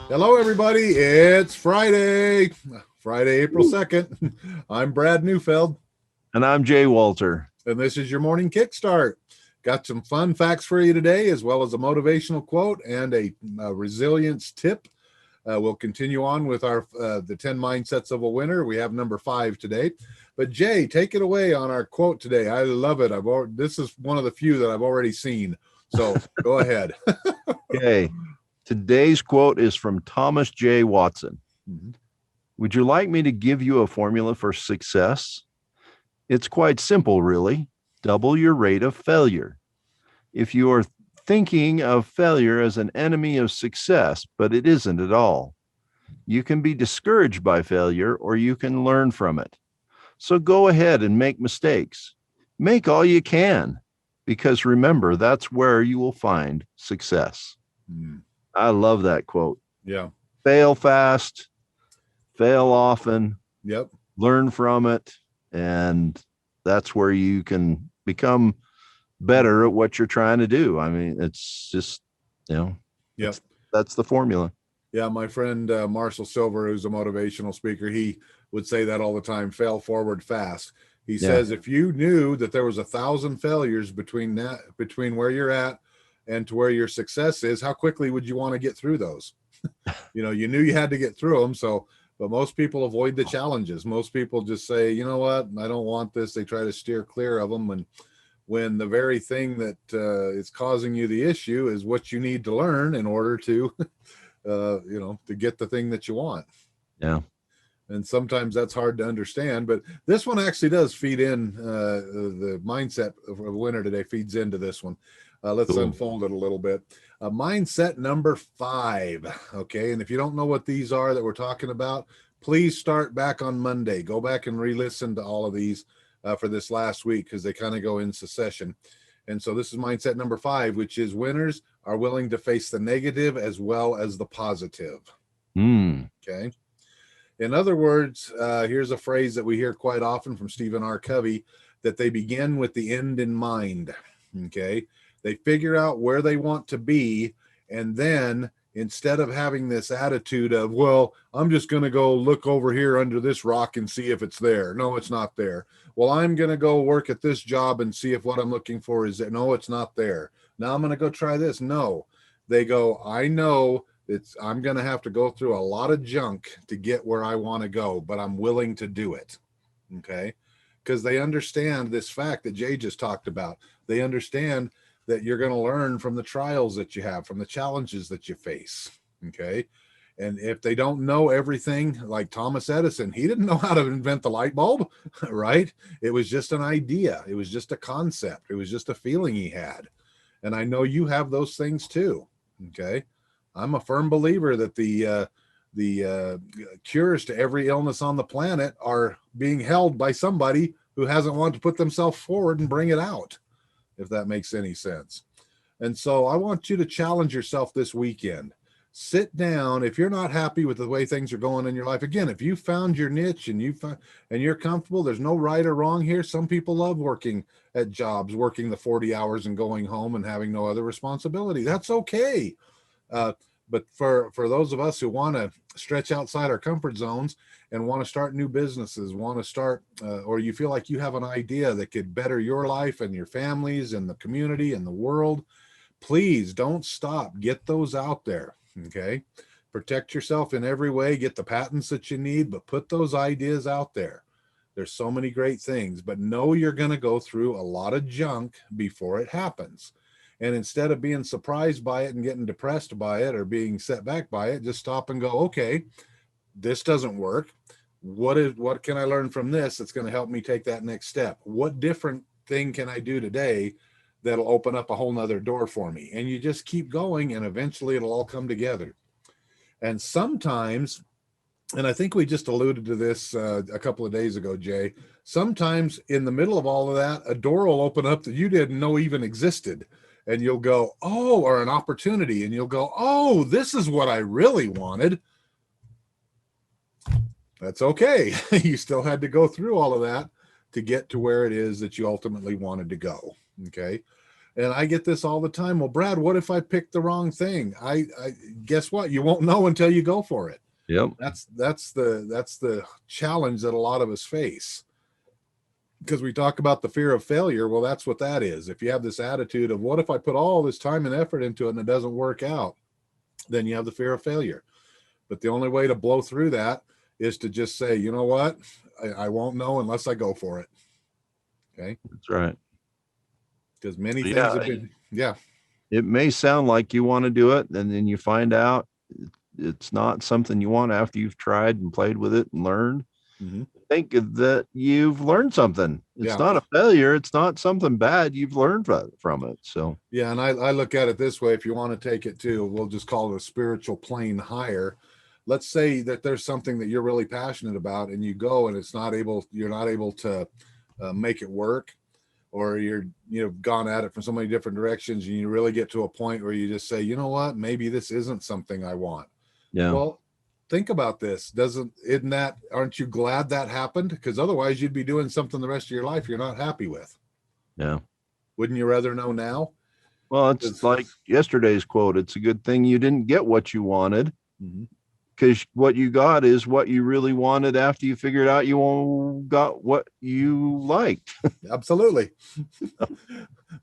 Hello, everybody. It's Friday, April 2nd. I'm Brad Neufeld, And I'm Jay Walther. and this is your morning Kickstart. Got some fun facts for you today, as well as a motivational quote and a resilience tip. We'll continue on with our the 10 mindsets of a winner. We have number 5 today. But Jay, take it away on our quote today. I love it. This is one of the few that I've already seen. So go ahead. Okay. Today's quote is from Thomas J. Watson. Mhm. Would you like me to give you a formula for success? It's quite simple, really. Double your rate of failure. If you are thinking of failure as an enemy of success, but it isn't at all. You can be discouraged by failure or you can learn from it. So go ahead and make mistakes. Make all you can, because remember, that's where you will find success. Mm, I love that quote. yeah. Fail fast, fail often, Yep. learn from it, and that's where you can become better at what you're trying to do. I mean, it's just, you know, Yep. that's the formula. Yeah, my friend Marshall Silver, who's a motivational speaker, he would say that all the time: fail forward fast. He Yeah. says if you knew that there was 1,000 failures between where you're at and to where your success is, how quickly would you want to get through those? You knew you had to get through them. So, but most people avoid the challenges. Most people just say, you know what, I don't want this. They try to steer clear of them. When the very thing that is causing you the issue is what you need to learn in order to to get the thing that you want. Yeah. And sometimes that's hard to understand, but this one actually does feed in the mindset of a winner today feeds into this one. Let's Cool. unfold it a little bit. Mindset number 5. Okay. And if you don't know what these are that we're talking about, please start back on Monday. Go back and re-listen to all of these for this last week, because they kind of go in succession. And so this is mindset number 5, which is winners are willing to face the negative as well as the positive. Mm. Okay. In other words, here's a phrase that we hear quite often from Stephen R. Covey, that they begin with the end in mind. Okay. They figure out where they want to be. And then instead of having this attitude of, well, I'm just going to go look over here under this rock and see if it's there. No, it's not there. Well, I'm going to go work at this job and see if what I'm looking for is there. No, it's not there. Now I'm going to go try this. No, they go, I know I'm going to have to go through a lot of junk to get where I want to go, but I'm willing to do it. Okay. Because they understand this fact that Jay just talked about. They understand that you're going to learn from the trials that you have, from the challenges that you face. Okay. And if they don't know everything, like Thomas Edison, he didn't know how to invent the light bulb, right? It was just an idea. It was just a concept. It was just a feeling he had. And I know you have those things too. Okay. I'm a firm believer that the cures to every illness on the planet are being held by somebody who hasn't wanted to put themselves forward and bring it out, if that makes any sense. And so I want you to challenge yourself this weekend. Sit down. If you're not happy with the way things are going in your life, again, if you found your niche and you're comfortable, there's no right or wrong here. Some people love working at jobs, working the 40 hours and going home and having no other responsibility. That's okay. Uh, but for those of us who want to stretch outside our comfort zones and want to start new businesses, want to start, or you feel like you have an idea that could better your life and your families and the community and the world, please don't stop. Get those out there. Okay. Protect yourself in every way. Get the patents that you need, but put those ideas out there. There's so many great things, but know you're going to go through a lot of junk before it happens. And instead of being surprised by it and getting depressed by it or being set back by it, just stop and go, okay, this doesn't work. What can I learn from this that's going to help me take that next step? What different thing can I do today that'll open up a whole nother door for me? And you just keep going, and eventually it'll all come together. And sometimes, and I think we just alluded to this a couple of days ago, Jay, sometimes in the middle of all of that, a door will open up that you didn't know even existed. And you'll go, oh, or an opportunity, and you'll go, oh, this is what I really wanted. That's okay. You still had to go through all of that to get to where it is that you ultimately wanted to go. Okay. And I get this all the time. Well, Brad, what if I picked the wrong thing? I guess what? You won't know until you go for it. Yep. That's the challenge that a lot of us face. Because we talk about the fear of failure. Well, that's what that is. If you have this attitude of what if I put all this time and effort into it and it doesn't work out, then you have the fear of failure. But the only way to blow through that is to just say, you know what? I won't know unless I go for it. Okay. That's right. Because many things Yeah. have been, yeah. It may sound like you want to do it, and then you find out it's not something you want after you've tried and played with it and learned. Mm-hmm. Think that you've learned something. It's Yeah. not a failure. It's not something bad. You've learned from it. So, yeah. And I look at it this way. If you want to take it to, we'll just call it a spiritual plane higher. Let's say that there's something that you're really passionate about and you go and you're not able to make it work, or you've gone at it from so many different directions and you really get to a point where you just say, you know what, maybe this isn't something I want. yeah. Well, think about this. Aren't you glad that happened? Because otherwise you'd be doing something the rest of your life you're not happy with. Yeah. Wouldn't you rather know now? Well, it's like yesterday's quote. It's a good thing you didn't get what you wanted, because what you got is what you really wanted after you figured out you got what you liked. Absolutely.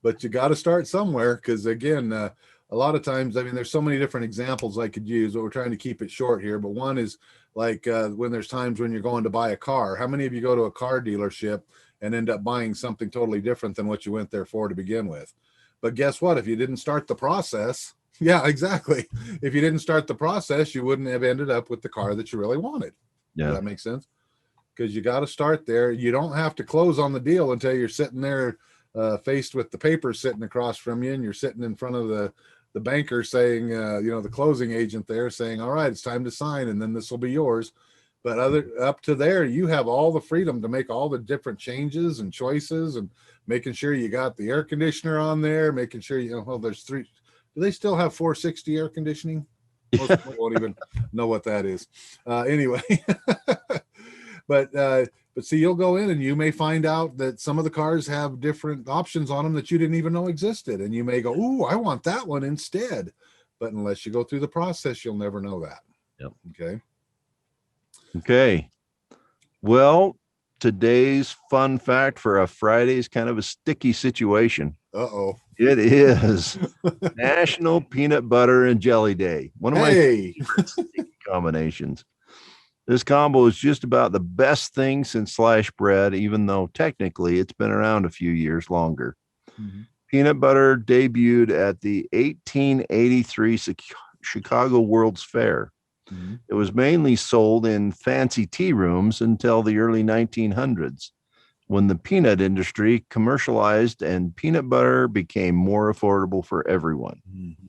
But you got to start somewhere, because again, a lot of times, I mean, there's so many different examples I could use, but we're trying to keep it short here. But one is like when there's times when you're going to buy a car. How many of you go to a car dealership and end up buying something totally different than what you went there for to begin with? But guess what? If you didn't start the process, yeah, exactly. If you didn't start the process, you wouldn't have ended up with the car that you really wanted. Yeah. Does that make sense? Because you got to start there. You don't have to close on the deal until you're sitting there faced with the papers sitting across from you, and you're sitting in front of the banker saying, the closing agent there saying, all right, it's time to sign, and then this will be yours. But up to there, you have all the freedom to make all the different changes and choices, and making sure you got the air conditioner on there, making sure there's 3. Do they still have 460 air conditioning? Most people won't even know what that is. Anyway, but see, you'll go in and you may find out that some of the cars have different options on them that you didn't even know existed. And you may go, "Ooh, I want that one instead." But unless you go through the process, you'll never know that. Yep. Okay. Well, today's fun fact for a Friday is kind of a sticky situation. Uh-oh. It is National Peanut Butter and Jelly Day. One of my favorite sticky combinations. This combo is just about the best thing since sliced bread, even though technically it's been around a few years longer. Mm-hmm. Peanut butter debuted at the 1883 Chicago World's Fair. Mm-hmm. It was mainly sold in fancy tea rooms until the early 1900s, when the peanut industry commercialized and peanut butter became more affordable for everyone. Mm-hmm.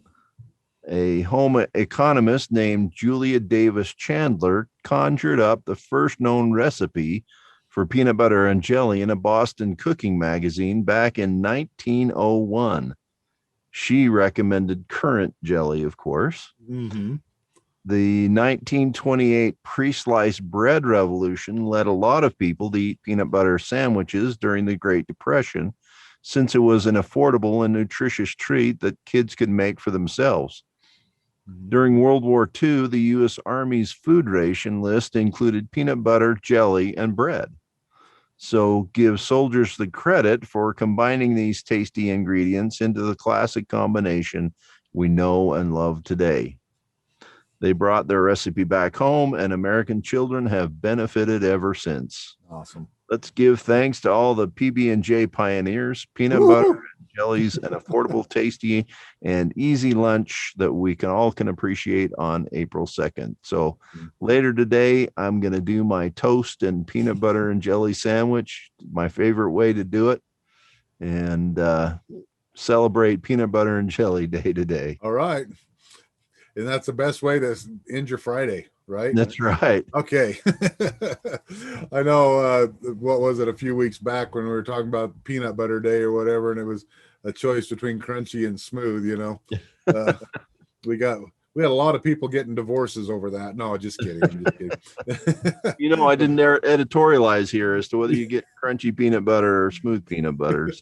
A home economist named Julia Davis Chandler conjured up the first known recipe for peanut butter and jelly in a Boston cooking magazine back in 1901. She recommended currant jelly, of course. Mm-hmm. The 1928 pre-sliced bread revolution led a lot of people to eat peanut butter sandwiches during the Great Depression, since it was an affordable and nutritious treat that kids could make for themselves. During World War II, the U.S. Army's food ration list included peanut butter, jelly, and bread. So give soldiers the credit for combining these tasty ingredients into the classic combination we know and love today. They brought their recipe back home, and American children have benefited ever since. Awesome. Let's give thanks to all the PB&J pioneers. Peanut butter and jellies, an affordable, tasty, and easy lunch that we can appreciate on April 2nd. So later today, I'm going to do my toast and peanut butter and jelly sandwich, my favorite way to do it, and celebrate Peanut Butter and Jelly Day today. All right. And that's the best way to end your Friday, right? That's right. Okay. I know, what was it, a few weeks back when we were talking about peanut butter day or whatever, and it was a choice between crunchy and smooth, we we had a lot of people getting divorces over that. No, just kidding. I'm just kidding. You know, I didn't editorialize here as to whether you get crunchy peanut butter or smooth peanut butters.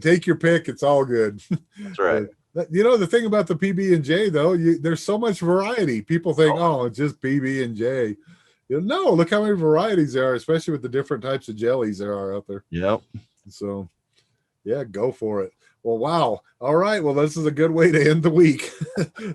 Take your pick. It's all good. That's right. You know, the thing about the PB&J, though, there's so much variety. People think, oh, it's just PB&J. You know, no, look how many varieties there are, especially with the different types of jellies there are out there. Yep. So, yeah, go for it. Well, wow. All right. Well, this is a good way to end the week.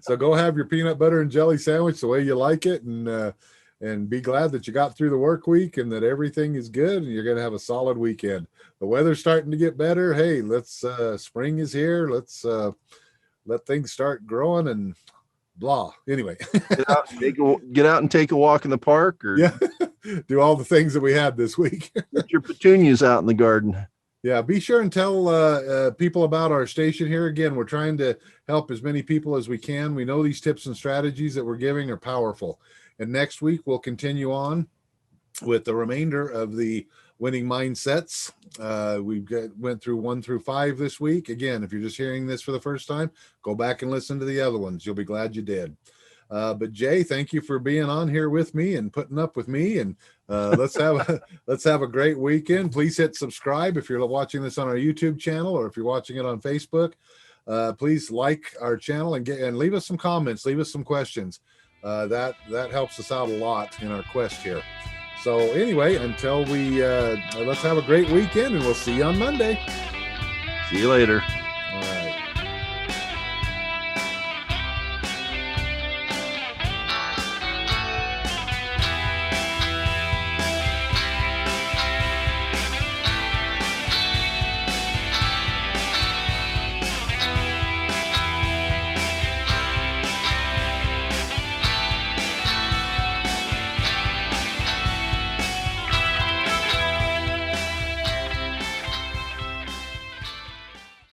So go have your peanut butter and jelly sandwich the way you like it, and be glad that you got through the work week and that everything is good and you're going to have a solid weekend. The weather's starting to get better. Hey, let's spring is here. Let's let things start growing and blah. Anyway, get out and take a walk in the park, or do all the things that we had this week. Get your petunias out in the garden. Yeah, be sure and tell people about our station here. Again, we're trying to help as many people as we can. We know these tips and strategies that we're giving are powerful. And next week, we'll continue on with the remainder of the winning mindsets. Went through 1 through 5 this week. Again, if you're just hearing this for the first time, go back and listen to the other ones. You'll be glad you did. But Jay, thank you for being on here with me and putting up with me. And let's have a great weekend. Please hit subscribe if you're watching this on our YouTube channel, or if you're watching it on Facebook. Please like our channel and leave us some comments. Leave us some questions. That helps us out a lot in our quest here. So anyway, until we let's have a great weekend, and we'll see you on Monday. See you later.